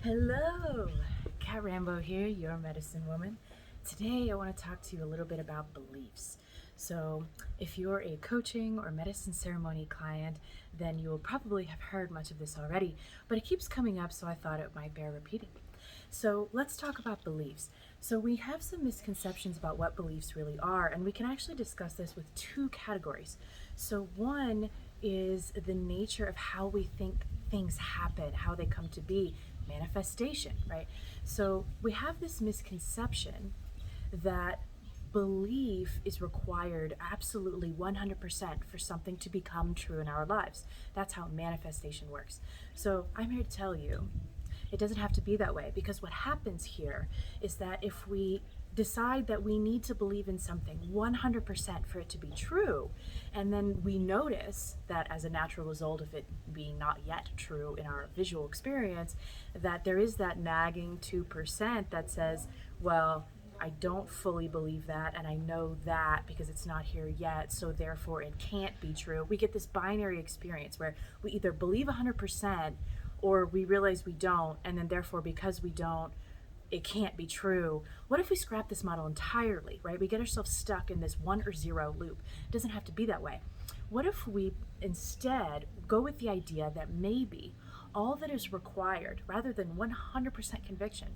Hello, Kat Rambo here, your medicine woman. Today I want to talk to you a little bit about beliefs. So, if you're a coaching or medicine ceremony client, then you will probably have heard much of this already, but it keeps coming up, so I thought it might bear repeating. So, let's talk about beliefs. So, we have some misconceptions about what beliefs really are, and we can actually discuss this with two categories. So, one is the nature of how we think things happen, how they come to be, manifestation, right? So we have this misconception that belief is required absolutely 100% for something to become true in our lives. That's how manifestation works. So I'm here to tell you it doesn't have to be that way, because what happens here is that if we decide that we need to believe in something 100% for it to be true, and then we notice that as a natural result of it being not yet true in our visual experience, that there is that nagging 2% that says, well, I don't fully believe that, and I know that because it's not here yet, so therefore it can't be true. We get this binary experience where we either believe 100% or we realize we don't, and then therefore because we don't, it can't be true. What if we scrap this model entirely, right? We get ourselves stuck in this 1 or 0 loop. It doesn't have to be that way. What if we instead go with the idea that maybe all that is required, rather than 100% conviction,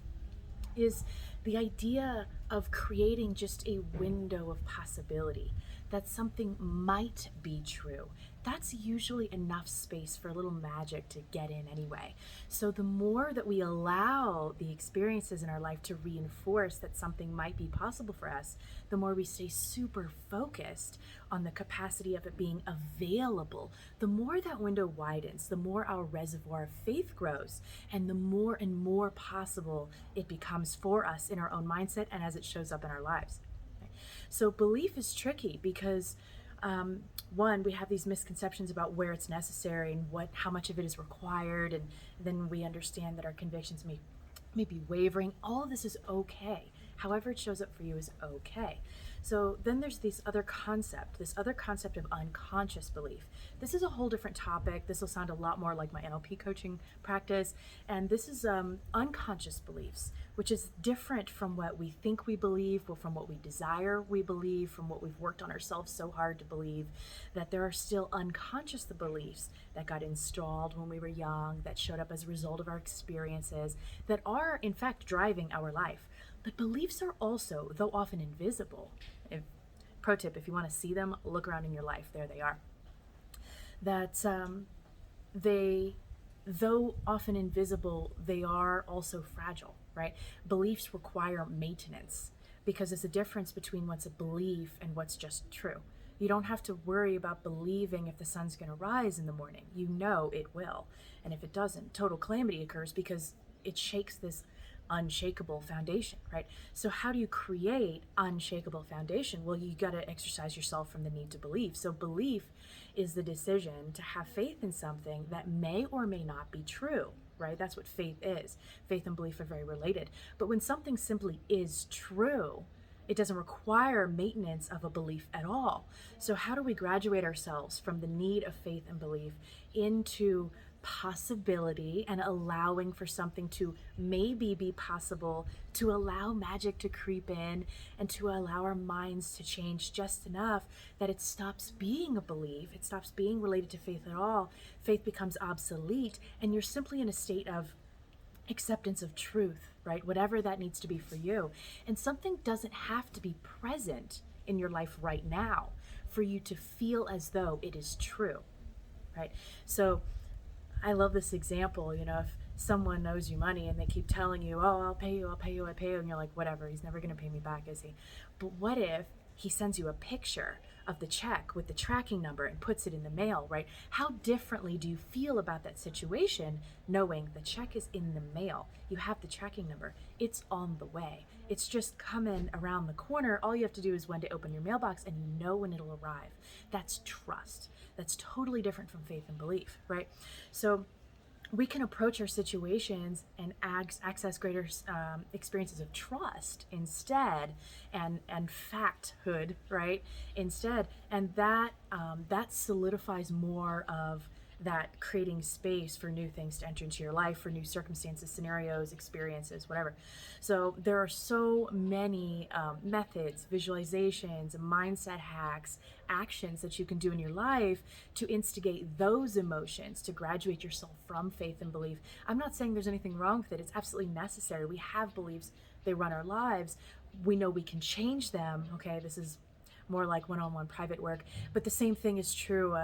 is the idea of creating just a window of possibility that something might be true. That's usually enough space for a little magic to get in anyway. So the more that we allow the experiences in our life to reinforce that something might be possible for us, the more we stay super focused on the capacity of it being available, the more that window widens, the more our reservoir of faith grows, and the more and more possible it becomes for us in our own mindset and as it shows up in our lives. So belief is tricky because one, we have these misconceptions about where it's necessary and how much of it is required, and then we understand that our convictions may be wavering. All of this is okay. However it shows up for you is okay. So then there's this other concept of unconscious belief. This is a whole different topic. This will sound a lot more like my NLP coaching practice. And this is unconscious beliefs, which is different from what we think we believe, or from what we desire we believe, from what we've worked on ourselves so hard to believe. That there are still unconscious beliefs that got installed when we were young, that showed up as a result of our experiences, that are in fact driving our life. But beliefs are also, though often invisible, pro tip, if you want to see them, look around in your life. There they are. That they, though often invisible, they are also fragile, right? Beliefs require maintenance because there's a difference between what's a belief and what's just true. You don't have to worry about believing if the sun's going to rise in the morning. You know it will. And if it doesn't, total calamity occurs because it shakes this unshakable foundation, right? So how do you create unshakable foundation? Well, you got to exercise yourself from the need to believe. So belief is the decision to have faith in something that may or may not be true, right? That's what faith is. Faith and belief are very related. But when something simply is true, it doesn't require maintenance of a belief at all. So how do we graduate ourselves from the need of faith and belief into possibility and allowing for something to maybe be possible, to allow magic to creep in, and to allow our minds to change just enough that it stops being a belief, it stops being related to faith at all, faith becomes obsolete, and you're simply in a state of acceptance of truth, right? Whatever that needs to be for you. And something doesn't have to be present in your life right now for you to feel as though it is true, right? So I love this example. If someone owes you money and they keep telling you, oh, I'll pay you, and you're like, whatever, he's never going to pay me back, is he? But what if he sends you a picture of the check with the tracking number and puts it in the mail, right? How differently do you feel about that situation knowing the check is in the mail? You have the tracking number. It's on the way. It's just coming around the corner. All you have to do is one day open your mailbox and you know when it'll arrive. That's trust. That's totally different from faith and belief, right? So we can approach our situations and access greater experiences of trust instead, and facthood, right? Instead, and that solidifies more of that creating space for new things to enter into your life, for new circumstances, scenarios, experiences, whatever. So there are so many methods, visualizations, mindset hacks, actions that you can do in your life to instigate those emotions, to graduate yourself from faith and belief. I'm not saying there's anything wrong with it. It's absolutely necessary. We have beliefs, they run our lives. We know we can change them. Okay, this is more like one-on-one private work, but the same thing is true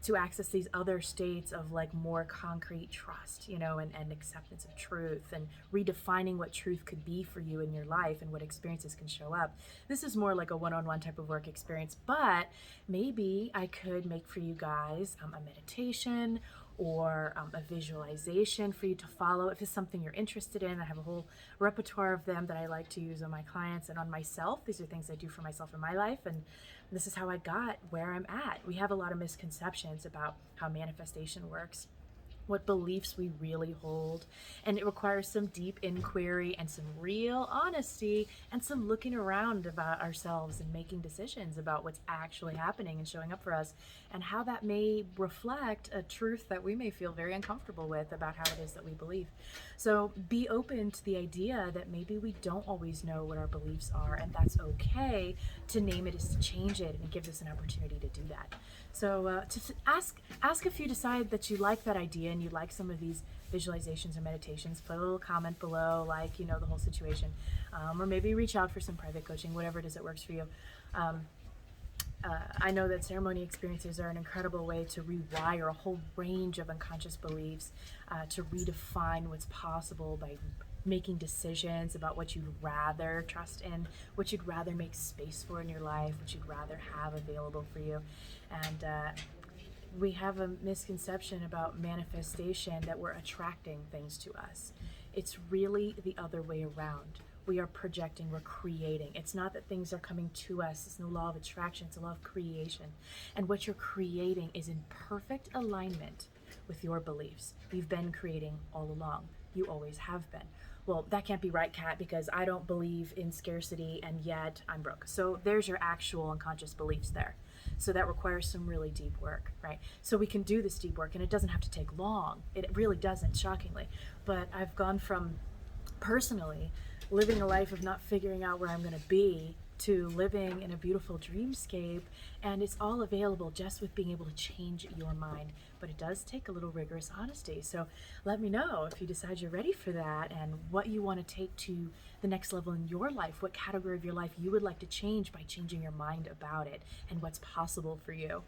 to access these other states of like more concrete trust, and acceptance of truth, and redefining what truth could be for you in your life and what experiences can show up. This is more like a one-on-one type of work experience, but maybe I could make for you guys a meditation or a visualization for you to follow if it's something you're interested in. I have a whole repertoire of them that I like to use on my clients and on myself. These are things I do for myself in my life, and this is how I got where I'm at. We have a lot of misconceptions about how manifestation works, what beliefs we really hold, and it requires some deep inquiry and some real honesty and some looking around about ourselves and making decisions about what's actually happening and showing up for us, and how that may reflect a truth that we may feel very uncomfortable with about how it is that we believe. So be open to the idea that maybe we don't always know what our beliefs are, and that's okay. To name it is to change it, and it gives us an opportunity to do that. So ask if you decide that you like that idea and you like some of these visualizations or meditations. Put a little comment below, like the whole situation, or maybe reach out for some private coaching, whatever it is that works for you. I know that ceremony experiences are an incredible way to rewire a whole range of unconscious beliefs, to redefine what's possible by making decisions about what you'd rather trust in, what you'd rather make space for in your life, what you'd rather have available for you. And we have a misconception about manifestation, that we're attracting things to us. It's really the other way around. We are projecting, we're creating. It's not that things are coming to us. It's no law of attraction, it's a law of creation. And what you're creating is in perfect alignment with your beliefs. You've been creating all along. You always have been. Well, that can't be right, Kat, because I don't believe in scarcity and yet I'm broke. So there's your actual unconscious beliefs there. So that requires some really deep work, right? So we can do this deep work, and it doesn't have to take long. It really doesn't, shockingly. But I've gone from personally living a life of not figuring out where I'm going to be to living in a beautiful dreamscape, and it's all available just with being able to change your mind. But it does take a little rigorous honesty. So let me know if you decide you're ready for that, and what you want to take to the next level in your life, what category of your life you would like to change by changing your mind about it, and what's possible for you.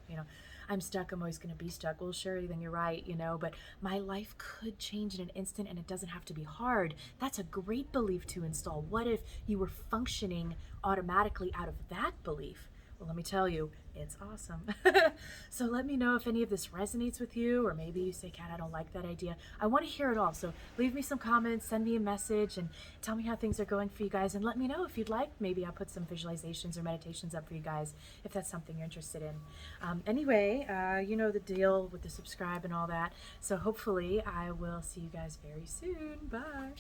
I'm stuck, I'm always going to be stuck. Well, sure, then you're right, but my life could change in an instant, and it doesn't have to be hard. That's a great belief to install. What if you were functioning automatically out of that belief? Well, let me tell you, it's awesome. So let me know if any of this resonates with you, or maybe you say, Kat, I don't like that idea. I want to hear it all. So leave me some comments, send me a message, and tell me how things are going for you guys. And let me know if you'd like. Maybe I'll put some visualizations or meditations up for you guys if that's something you're interested in. Anyway, you know the deal with the subscribe and all that. So hopefully I will see you guys very soon. Bye.